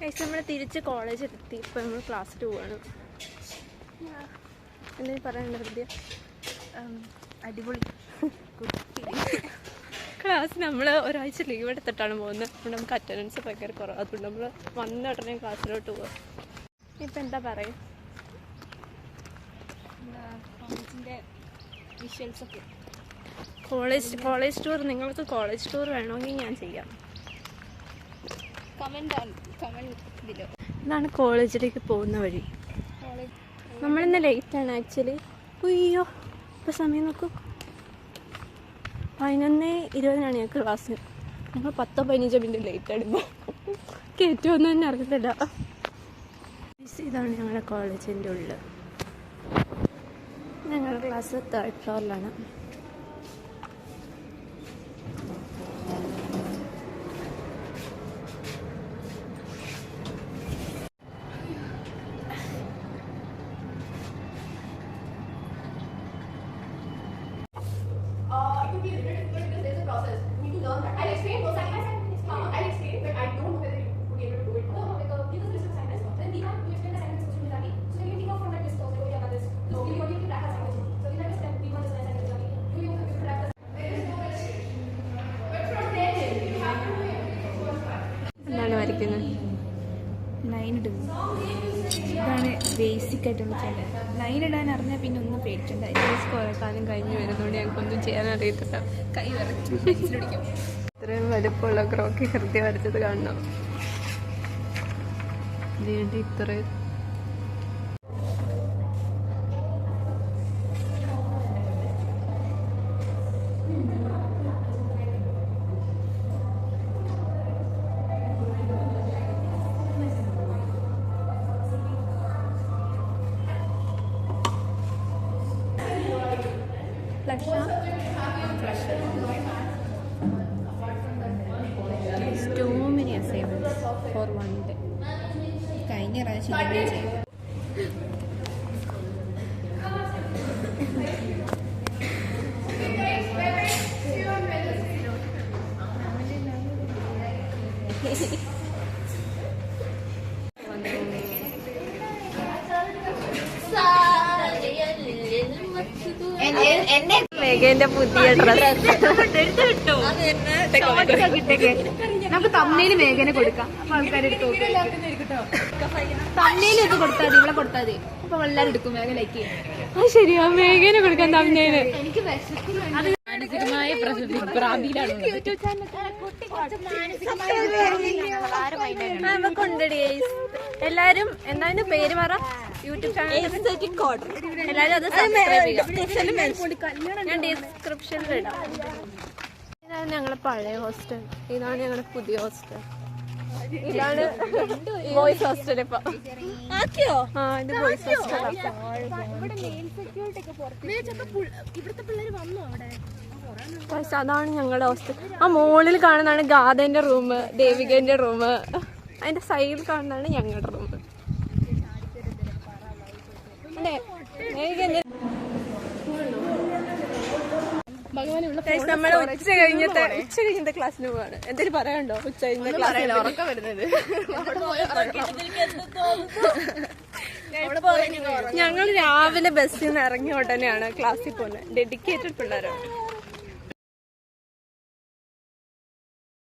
നമ്മൾ തിരിച്ച് കോളേജിൽ എത്തി. ഇപ്പം നമ്മൾ ക്ലാസ്സിൽ പോവാണ്. എന്തെങ്കിലും പറയാനുണ്ടോ ഹൃദയ? അടിപൊളി ക്ലാസ് നമ്മൾ ഒരാഴ്ച ലീവ് എടുത്തിട്ടാണ് പോകുന്നത്. അതുകൊണ്ട് നമുക്ക് അറ്റൻഡൻസ് ഭയങ്കര കുറവ്. അതുകൊണ്ട് നമ്മൾ വന്ന ഉടനെ ക്ലാസ്സിലോട്ട് പോകാം. ഇപ്പം എന്താ പറയുക, കോളേജിൻ്റെ വിഷ്വൽസൊക്കെ. കോളേജ് ടൂർ, നിങ്ങൾക്ക് കോളേജ് ടൂർ വേണമെങ്കിൽ ഞാൻ ചെയ്യാം. Comment below. ഇതാണ് കോളേജിലേക്ക് പോകുന്ന വഴി. നമ്മളിന്ന് ലേറ്റാണ് ആക്ച്വലി. അയ്യോ ഇപ്പോൾ സമയം നോക്കൂ, 11:20 ഞങ്ങൾക്ക് ക്ലാസ്. ഞങ്ങൾ 10-15 മിനിറ്റ് ലേറ്റാണ്. ഇപ്പോൾ കയറ്റുമെന്ന് തന്നെ അറിയത്തില്ല. ഇതാണ് ഞങ്ങളുടെ കോളേജിൻ്റെ ഉള്ളിൽ. ഞങ്ങളുടെ ക്ലാസ് 3rd ഫ്ലോറിലാണ്. എന്താണ് വരയ്ക്കുന്നത്? ലൈൻ ഇടുന്നു. ഇതാണ് ബേസിക് ആയിട്ടുള്ള ചാനൽ. ലൈൻ ഇടാൻ അറിഞ്ഞാൽ പിന്നെ ഒന്നും പേടിക്കണ്ട. കുറേ കാലം കഴിഞ്ഞ് വരുന്നതുകൊണ്ട് ഞങ്ങൾക്കൊന്നും ചെയ്യാൻ അറിയത്തില്ല. കൈ വരച്ചിടിക്കും. ഇത്രയും വലുപ്പമുള്ള ക്രോക്കി ഹൃദയ വരച്ചത് കാണണം. ഇതിൻ്റെ ഇത്രയും too many assignments for one day. കഴിഞ്ഞ പ്രാവശ്യം മേഘേന്റെ പുതിയ ഡ്രസ് നമുക്ക് തമ്മനയിൽ മേഘനെ കൊടുക്കാം. അപ്പൊ ആൾക്കാർ എടുത്തു. തമ്മനയിൽ ഇത് കൊടുത്താൽ മതി, ഇവിടെ കൊടുത്താൽ മതി. അപ്പൊ എല്ലാവരും എടുക്കും. മേഘ ലൈക്ക് ചെയ്യും. ശരിയാ, മേഘേനെ കൊടുക്കാൻ തമ്മനയില്. എനിക്ക് മാനസികമായ കൊണ്ടടി എല്ലാരും. എന്തായാലും പേര് പറ, യൂട്യൂബ് ചാനൽ എല്ലാരും അത് ഞാൻ ഡിസ്ക്രിപ്ഷനിൽ ഇടാം. ഇതാണ് ഞങ്ങളുടെ പഴയ ഹോസ്റ്റൽ. ഇതാണ് ഞങ്ങളുടെ പുതിയ ഹോസ്റ്റൽ. ഇതാണ് ബോയ്സ് ഹോസ്റ്റൽ. ഇപ്പൊ ഇത് ബോയ്സ് ഹോസ്റ്റൽ. അതാണ് ഞങ്ങളുടെ ഹോസ്റ്റൽ. ആ മോളിൽ കാണുന്നതാണ് ഗാഥേന്റെ റൂം, ദേവികേന്റെ റൂം. അതിന്റെ സൈഡിൽ കാണുന്നതാണ് ഞങ്ങളുടെ റൂം. നമ്മള് ഉച്ച കഴിഞ്ഞത്തെ ക്ലാസ്സിന് പോവാണ്. എന്തെങ്കിലും പറയാനുണ്ടോ? ഉച്ച കഴിഞ്ഞ ക്ലാസ്സിൽ ഞങ്ങൾ രാവിലെ ബസ്സിൽ നിന്ന് ഇറങ്ങിയ ഉടനെയാണ് ക്ലാസ്സിൽ പോകുന്നത്. ഡെഡിക്കേറ്റഡ് പിള്ളേരാണ്.